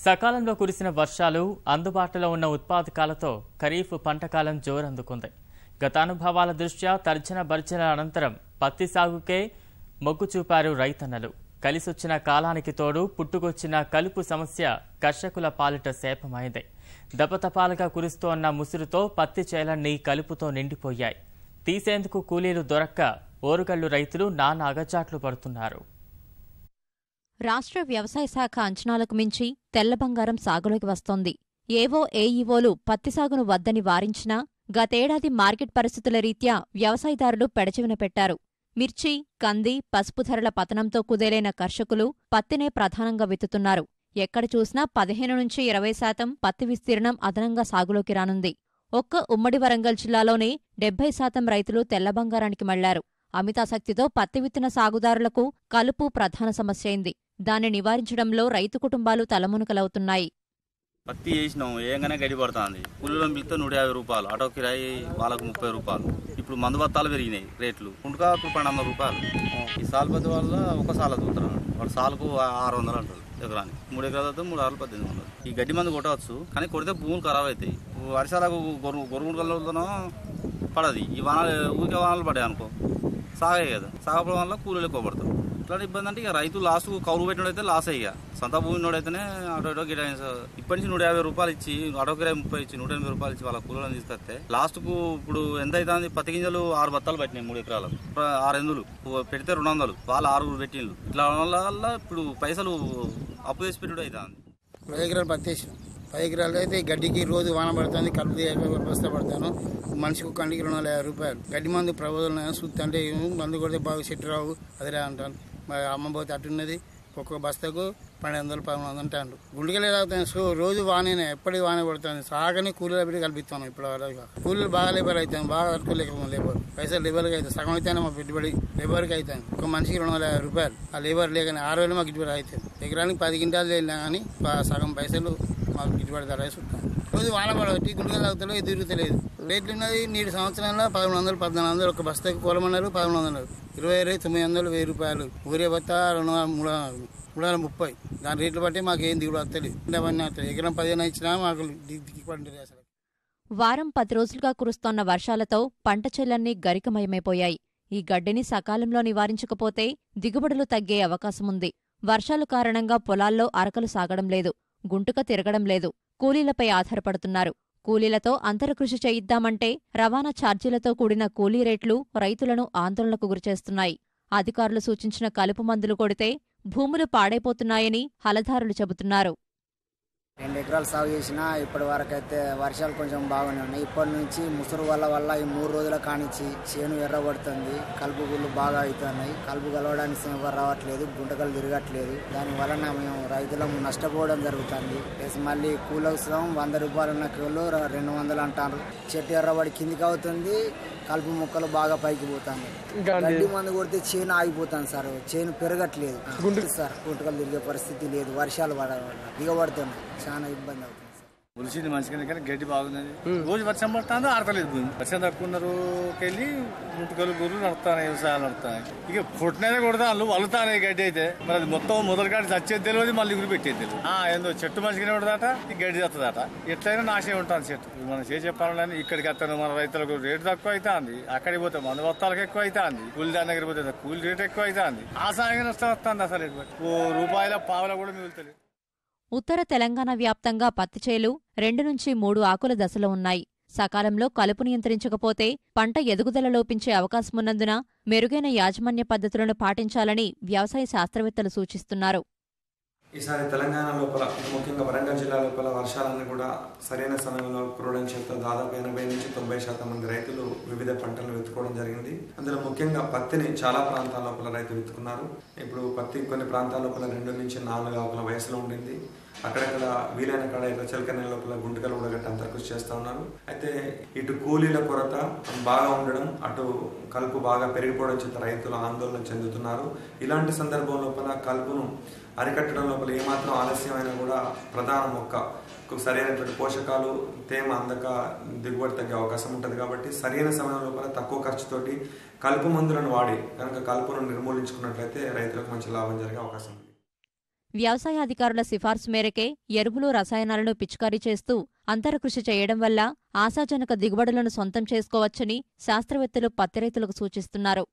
సకాలంలో కురిసిన వర్షాలు, అందుబాటులో ఉన్న ఉత్పాదకాలతో ఖరీఫ్ పంటకాలం జోరందుకుంది. గత అనుభవాల దృష్ట్యా తర్జన భర్జన అనంతరం పత్తి సాగుకే మొగ్గు చూపారు రైతన్నలు. కలిసొచ్చిన కాలానికి తోడు పుట్టుకొచ్చిన కలుపు సమస్య కర్షకుల పాలిట శాపమైంది. దపతపాలుగా కురుస్తోన్న ముసురుతో పత్తి చేలన్నీ కలుపుతో నిండిపోయాయి. తీసేందుకు కూలీలు దొరక్క ఓరుగల్లు రైతులు నానా అగచాట్లు పడుతున్నారు. రాష్ట్ర వ్యవసాయ శాఖ అంచనాలకు మించి తెల్ల బంగారం సాగులోకి వస్తోంది. ఏవో ఏఈఓలు పత్తి సాగును వద్దని వారించినా గతేడాది మార్కెట్ పరిస్థితుల రీత్యా వ్యవసాయదారులు పెడచెవిన పెట్టారు. మిర్చి, కంది, పసుపు ధరల పతనంతో కుదేలైన కర్షకులు పత్తినే ప్రధానంగా విత్తుతున్నారు. ఎక్కడ చూసినా 15-20% పత్తి విస్తీర్ణం అదనంగా సాగులోకి రానుంది. ఒక్క ఉమ్మడి వరంగల్ జిల్లాలోనే 70% రైతులు తెల్ల బంగారానికి మళ్లారు. అమితాసక్తితో పత్తి విత్తిన సాగుదారులకు కలుపు ప్రధాన సమస్యైంది. దాన్ని నివారించడంలో రైతు కుటుంబాలు తలమునకలవుతున్నాయి. పత్తి వేసినాం, ఏంగానే గడి పడుతుంది. కూలీలను పిలిస్తే 150 రూపాయలు, ఆటో కిరాయి వాళ్ళకు 30 రూపాయలు. ఇప్పుడు మందు బత్తాలు పెరిగినాయి రేట్లు. కుంటుకా 1200 రూపాయలు. ఈ సాలు పత్తి వల్ల ఒక సాల చూస్తున్నాడు, వాడు సాలుకు 600 అంటారు ఎకరానికి. 3 ఎకరాలు అయితే 3 ఆరు 1800. ఈ గడ్డి మందు కొట్టవచ్చు, కానీ కొడితే భూములు ఖరాబ్ అవుతాయి. వర్షాలకు గొరుగుంటలో పడది. ఈ వానాలు ఊరికే వానాలు పడాయి అనుకో, సాగాయి కదా. సాగపడం వల్ల కూలీలు ఎక్కువ పడతారు. ఇట్లా ఇబ్బంది అంటే ఇక రైతు లాస్ట్కు కౌలు పెట్టినోడైతే లాస్ అయ్యా. సొంత భూమినోడైతేనే ఆటో గిరాయి ఇప్పటి నుంచి 150 రూపాయలు ఇచ్చి, ఆటో కిరాయి 30 ఇచ్చి 180 రూపాయలు ఇచ్చి వాళ్ళ కూలీలను తీసుకొస్తే లాస్ట్కు ఇప్పుడు ఎంత అవుతుంది? పత్తి గింజలు 6 బత్తాలు పెట్టినాయి 3 ఎకరాలకు. 6 ఎందులు పెడితే 200, వాళ్ళు 6 పెట్టిండ్లు. ఇట్లా వల్ల ఇప్పుడు పైసలు అప్పు చేసి పెట్టుడు అవుతుంది. 10 ఎకరాలు పత్తి వేసినాం. 10 ఎకరాలు అయితే గడ్డికి రోజు వాన పడుతుంది, కలుపు బస్తా పడతాను. మనిషికి కండికి 250 రూపాయలు. గడ్డి మందు ప్రభుత్వం చూస్తే అంటే మందు కొడితే బాగా చెట్టు రావు అదే అంటాను. అమ్మబోతే అట్టున్నది, ఒక్కొక్క బస్తాకు 1200-1300 అంటాను. గుండెలే తాగుతాను. సో రోజు వానే, ఎప్పటికీ వానే పడుతుంది. సాగని కూలీలు పెట్టి కల్పిస్తాను. ఇప్పుడు కూలీలు బాగా లేబర్ అవుతాను, బాగా కట్టుకోలేకపోతే లేబర్ పైసలు లేబర్కి అవుతాయి. సగం అయితేనే మా పెట్టుబడి లేబర్కి అవుతాను. ఒక మనిషికి 250 రూపాయలు. ఆ లేబర్ లేకని 6 వేలు మాకు గిట్టుబడి అవుతుంది. ఎకరానికి 10 క్వింటాలు వెళ్ళినా కానీ సగం పైసలు మాకు గిట్టుబడి ధర వేసుకుంటాం. రోజు వాన పడబట్టి గుండెలు తాగుతలేదు, ఇది తిరుగుతలేదు. రేట్లు ఉన్నది నీటి సంవత్సరంలో 1100-1400, ఒక బస్తాకి కూలమన్నారు 1100, 20-900, 1000 రూపాయలు. ఊరే బత్తా 330. దాని రేట్లు బట్టి మాకు ఏం దిగుడు వస్తలేదు. ఎకరం 15 ఇచ్చినా మాకు దిగుబడి అసలు. వారం 10 రోజులుగా కురుస్తోన్న వర్షాలతో పంట చేలన్నీ గరికమయమైపోయాయి. ఈ గడ్డిని సకాలంలో నివారించకపోతే దిగుబడులు తగ్గే అవకాశముంది. వర్షాల కారణంగా పొలాల్లో అరకలు సాగడం లేదు, గుంటుక తిరగడం లేదు. కూలీలపై ఆధారపడుతున్నారు. కూలీలతో అంతరకృషి చేయిద్దామంటే రవాణా ఛార్జీలతో కూడిన కూలీ రేట్లు రైతులను ఆందోళనకు గురిచేస్తున్నాయి. అధికారులు సూచించిన కలుపు మందులు కొడితే భూములు పాడైపోతున్నాయని హలధారులు చెబుతున్నారు. 2 ఎకరాలు సాగు చేసినా ఇప్పటి వరకు అయితే వర్షాలు కొంచెం బాగానే ఉన్నాయి. ఇప్పటి నుంచి ముసురు వల్ల ఈ 3 రోజుల కానించి చేను ఎర్రబడుతుంది, కలుపు గుళ్ళు బాగా అవుతున్నాయి. కలుపు కలవడానికి ఎవరు రావట్లేదు, గుంటకలు తిరగట్లేదు. దాని వలన మేము రైతులం నష్టపోవడం జరుగుతుంది. ప్లస్ మళ్ళీ కూలవసరం 100 రూపాయలు ఉన్న కూలు 200 అంటారు. చెట్టు ఎర్రబడి కిందికి అవుతుంది, కలుపు మొక్కలు బాగా పైకి పోతాయి. గడ్డి మందు కొడితే చేను ఆగిపోతాను సార్, చేను పెరగట్లేదు సార్. గుంటకలు తిరిగే పరిస్థితి లేదు, వర్షాలు దిగబడుతున్నాయి, చాలా ఇబ్బంది అవుతుంది. ములిసింది మంచిగానే, కానీ గడ్డి బాగుంది. రోజు వర్షం పడుతుందో ఆడతలేదు భూమి. వర్షం తక్కువ ఉన్నరుకెళ్ళి ముట్టుకలు గుర్రు నడుస్తాయి, వ్యవసాయాలు నడుస్తాయి. ఇక పుట్టినదే కొడతాను వలుతానే గడ్డి అయితే. మరి అది మొత్తం మొదలు కాడి చచ్చేది తెలియదు, మళ్ళీ గురి పెట్టేది తెలియదు. ఏందో చెట్టు మంచిగానే ఉండదట, ఈ గడ్డి వస్తుందట. ఎట్లయినా నాశనం ఉంటుంది చెట్టు. మనం చెప్పాలని ఇక్కడికి వస్తాను, మన రైతులకు రేటు తక్కువ అవుతుంది. అక్కడికి పోతే మందు బత్తాలకు ఎక్కువ అవుతుంది, కూలి దాని దగ్గర పోతే కూలి రేటు ఎక్కువ అవుతుంది. ఆ సాయంగా నష్టం వస్తుంది. అసలు రూపాయల పావుల కూడా మిగులుతుంది. ఉత్తర తెలంగాణ వ్యాప్తంగా పత్తి చేలు 2-3 ఆకుల దశలో ఉన్నాయి. సకాలంలో కలుపు నియంత్రించకపోతే పంట ఎదుగుదల లోపించే అవకాశమున్నందున మెరుగైన యాజమాన్య పద్ధతులను పాటించాలని వ్యవసాయ శాస్త్రవేత్తలు సూచిస్తున్నారు. ఈసారి తెలంగాణ లోపల, ముఖ్యంగా వరంగల్ జిల్లా లోపల వర్షాలన్నీ కూడా సరైన సమయంలో కురవడం చేత దాదాపు 80-90% మంది రైతులు వివిధ పంటలను విత్తుకోవడం జరిగింది. అందులో ముఖ్యంగా పత్తిని చాలా ప్రాంతాల లోపల రైతులు విత్తుకున్నారు. ఇప్పుడు పత్తి కొన్ని ప్రాంతాల లోపల 2-4 ఆకుల వయసులో ఉండింది. అక్కడక్కడ వీలైన కాడ ఇట్లా చిలకనే లోపల గుంటకలు కూడా గట్టి అంతర్కృషి చేస్తూ ఉన్నారు. అయితే ఇటు కూలీల కొరత బాగా ఉండడం, అటు కలుపు బాగా పెరిగిపోవడం చేత రైతులు ఆందోళన చెందుతున్నారు. ఇలాంటి సందర్భం లోపల కలుపును అరికట్టడం లోపల ఏమాత్రం ఆలస్యమైనా కూడా ప్రధాన మొక్కకు సరైనటువంటి పోషకాలు, తేమ అందక దిగుబడి తగ్గే అవకాశం ఉంటుంది. కాబట్టి సరైన సమయం లోపల తక్కువ ఖర్చుతోటి కలుపు మందులను వాడి కనుక కలుపును నిర్మూలించుకున్నట్లయితే రైతులకు మంచి లాభం జరిగే అవకాశం ఉంది. వ్యవసాయాధికారుల సిఫార్సు మేరకే ఎరువులు రసాయనాలను పిచికారీ చేస్తూ అంతరకృషి చేయడం వల్ల ఆశాజనక దిగుబడులను సొంతం చేసుకోవచ్చని శాస్త్రవేత్తలు పత్తి రైతులకు సూచిస్తున్నారు.